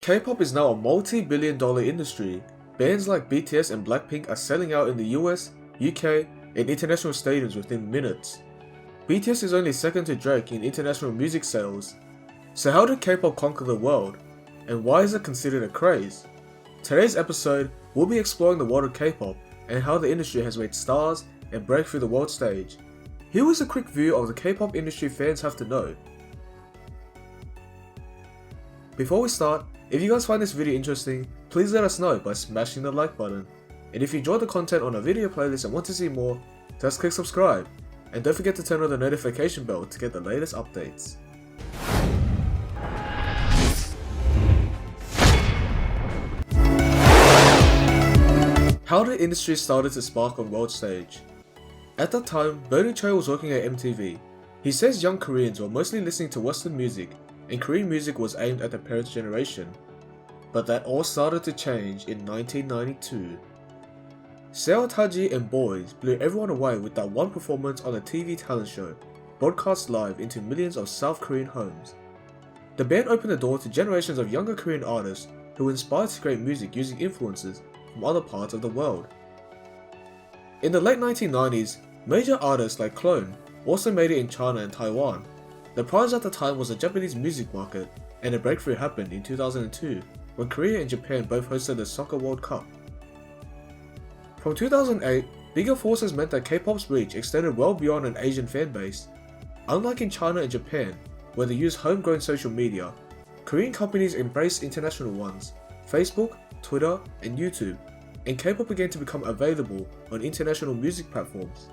K-pop is now a multi-billion-dollar industry. Bands like BTS and Blackpink are selling out in the US, UK, and international stadiums within minutes. BTS is only second to Drake in international music sales. So how did K-pop conquer the world? And why is it considered a craze? Today's episode, we'll be exploring the world of K-pop and how the industry has made stars and break through the world stage. Here is a quick view of the K-pop industry fans have to know. Before we start, if you guys find this video interesting, please let us know by smashing the like button. And if you enjoyed the content on our video playlist and want to see more, just click subscribe. And don't forget to turn on the notification bell to get the latest updates. How the industry started to spark on world stage. At that time, Bernie Choi was working at MTV. He says young Koreans were mostly listening to Western music, and Korean music was aimed at their parents' generation. But that all started to change in 1992. Seo Taeji and Boys blew everyone away with that one performance on a TV talent show, broadcast live into millions of South Korean homes. The band opened the door to generations of younger Korean artists who were inspired to create music using influences from other parts of the world. In the late 1990s, major artists like Clone also made it in China and Taiwan. The prize at the time was the Japanese music market, and a breakthrough happened in 2002 when Korea and Japan both hosted the Soccer World Cup. From 2008, bigger forces meant that K-pop's reach extended well beyond an Asian fan base. Unlike in China and Japan, where they use homegrown social media, Korean companies embraced international ones, Facebook, Twitter, and YouTube, and K-pop began to become available on international music platforms.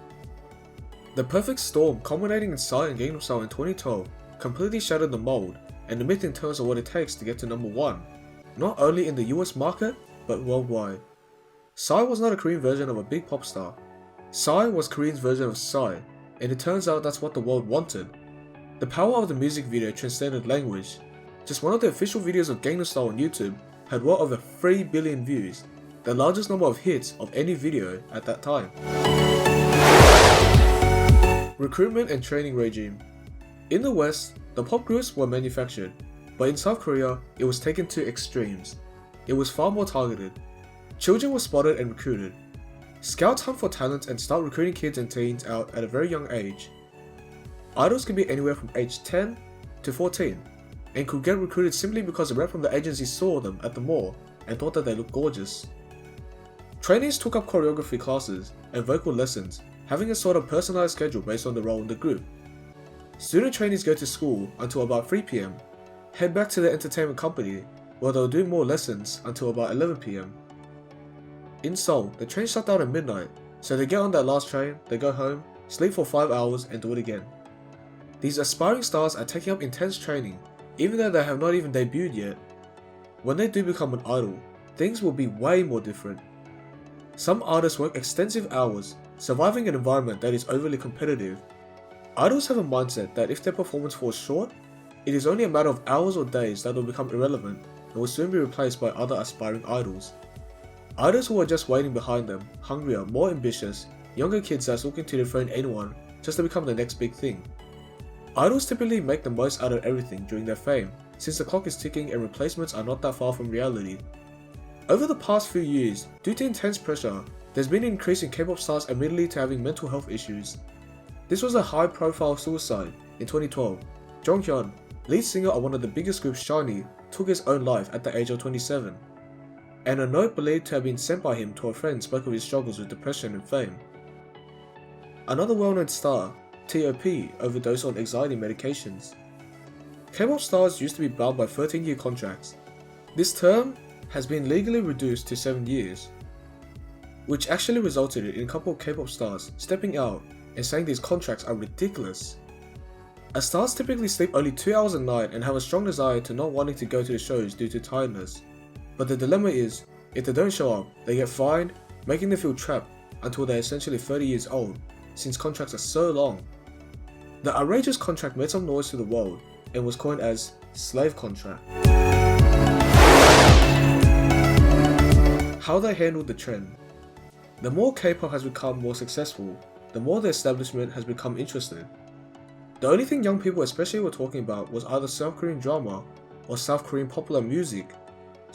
The perfect storm culminating in Psy and Gangnam Style in 2012 completely shattered the mold and the myth in terms of what it takes to get to number one, not only in the US market, but worldwide. Psy was not a Korean version of a big pop star. Psy was Korean's version of Psy, and it turns out that's what the world wanted. The power of the music video transcended language. Just one of the official videos of Gangnam Style on YouTube had well over 3 billion views, the largest number of hits of any video at that time. Recruitment and training regime. In the West, the pop groups were manufactured, but in South Korea, it was taken to extremes. It was far more targeted. Children were spotted and recruited. Scouts hunt for talent and start recruiting kids and teens out at a very young age. Idols can be anywhere from age 10 to 14, and could get recruited simply because a rep from the agency saw them at the mall and thought that they looked gorgeous. Trainees took up choreography classes and vocal lessons, having a sort of personalized schedule based on the role in the group. Student trainees go to school until about 3 PM, head back to their entertainment company where they'll do more lessons until about 11 PM. In Seoul, the train shut down at midnight, so they get on that last train, they go home, sleep for 5 hours and do it again. These aspiring stars are taking up intense training, even though they have not even debuted yet. When they do become an idol, things will be way more different. Some artists work extensive hours, surviving an environment that is overly competitive. Idols have a mindset that if their performance falls short, it is only a matter of hours or days that will become irrelevant and will soon be replaced by other aspiring idols. Idols who are just waiting behind them, hungrier, more ambitious, younger kids that's looking to dethrone anyone just to become the next big thing. Idols typically make the most out of everything during their fame, since the clock is ticking and replacements are not that far from reality. Over the past few years, due to intense pressure, there's been an increase in K-pop stars admittedly to having mental health issues. This was a high-profile suicide in 2012. Jonghyun, lead singer of one of the biggest groups SHINee, took his own life at the age of 27. And a note believed to have been sent by him to a friend spoke of his struggles with depression and fame. Another well-known star, T.O.P., overdosed on anxiety medications. K-pop stars used to be bound by 13-year contracts. This term has been legally reduced to 7 years, which actually resulted in a couple of K-pop stars stepping out and saying these contracts are ridiculous. As stars typically sleep only 2 hours a night and have a strong desire to not wanting to go to the shows due to tiredness. But the dilemma is, if they don't show up, they get fined, making them feel trapped until they're essentially 30 years old, since contracts are so long. The outrageous contract made some noise to the world and was coined as slave contract. How they handled the trend. The more K-pop has become more successful, the more the establishment has become interested. The only thing young people especially were talking about was either South Korean drama or South Korean popular music.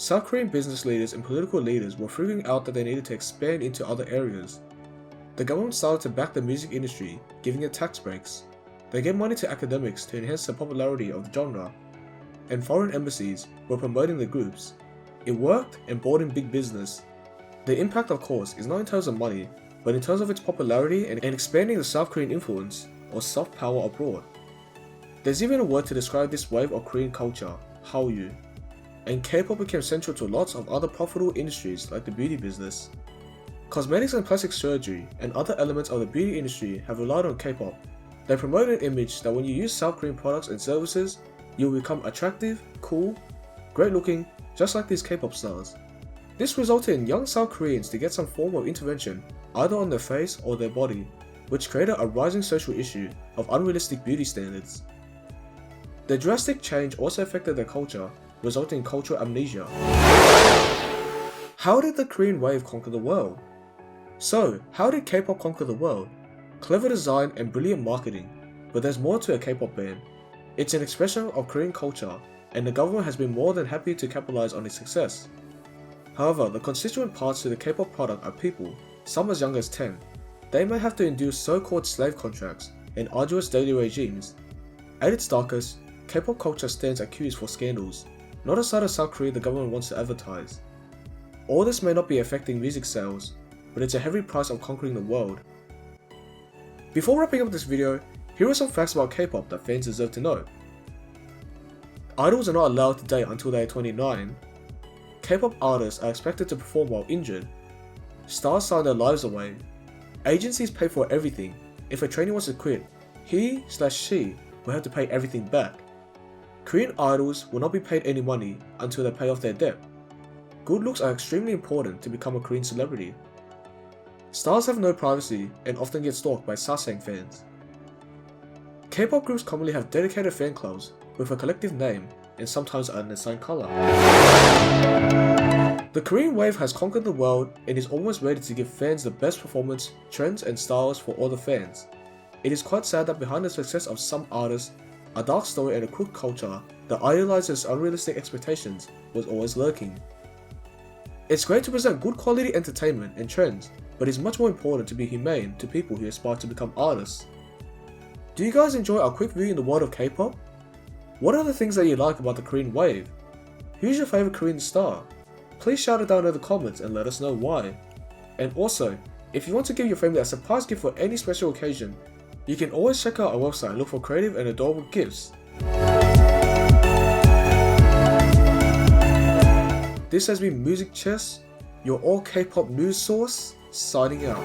South Korean business leaders and political leaders were figuring out that they needed to expand into other areas. The government started to back the music industry, giving it tax breaks. They gave money to academics to enhance the popularity of the genre, and foreign embassies were promoting the groups. It worked and brought in big business. The impact, of course, is not in terms of money, but in terms of its popularity and expanding the South Korean influence, or soft power abroad. There's even a word to describe this wave of Korean culture, Hallyu. And K-pop became central to lots of other profitable industries like the beauty business. Cosmetics and plastic surgery and other elements of the beauty industry have relied on K-pop. They promote an image that when you use South Korean products and services, you will become attractive, cool, great looking, just like these K-pop stars. This resulted in young South Koreans to get some form of intervention either on their face or their body, which created a rising social issue of unrealistic beauty standards. The drastic change also affected their culture, resulting in cultural amnesia. How did the Korean wave conquer the world? So, how did K-pop conquer the world? Clever design and brilliant marketing, but there's more to a K-pop band. It's an expression of Korean culture, and the government has been more than happy to capitalize on its success. However, the constituent parts to the K-pop product are people, some as young as 10. They may have to endure so-called slave contracts and arduous daily regimes. At its darkest, K-pop culture stands accused for scandals, not a side of South Korea the government wants to advertise. All this may not be affecting music sales, but it's a heavy price of conquering the world. Before wrapping up this video, here are some facts about K-pop that fans deserve to know. Idols are not allowed to date until they are 29. K-pop artists are expected to perform while injured. Stars sign their lives away. Agencies pay for everything. If a trainee wants to quit, he/she will have to pay everything back. Korean idols will not be paid any money until they pay off their debt. Good looks are extremely important to become a Korean celebrity. Stars have no privacy and often get stalked by Sasang fans. K-pop groups commonly have dedicated fan clubs with a collective name and sometimes an assigned color. The Korean wave has conquered the world and is almost ready to give fans the best performance, trends and styles for all the fans. It is quite sad that behind the success of some artists, a dark story and a crooked culture that idolizes unrealistic expectations was always lurking. It's great to present good quality entertainment and trends, but it's much more important to be humane to people who aspire to become artists. Do you guys enjoy our quick view in the world of K-pop? What are the things that you like about the Korean wave? Who's your favorite Korean star? Please shout it down in the comments and let us know why. And also, if you want to give your family a surprise gift for any special occasion, you can always check out our website and look for creative and adorable gifts. This has been Music Chess, your all K-pop news source, signing out.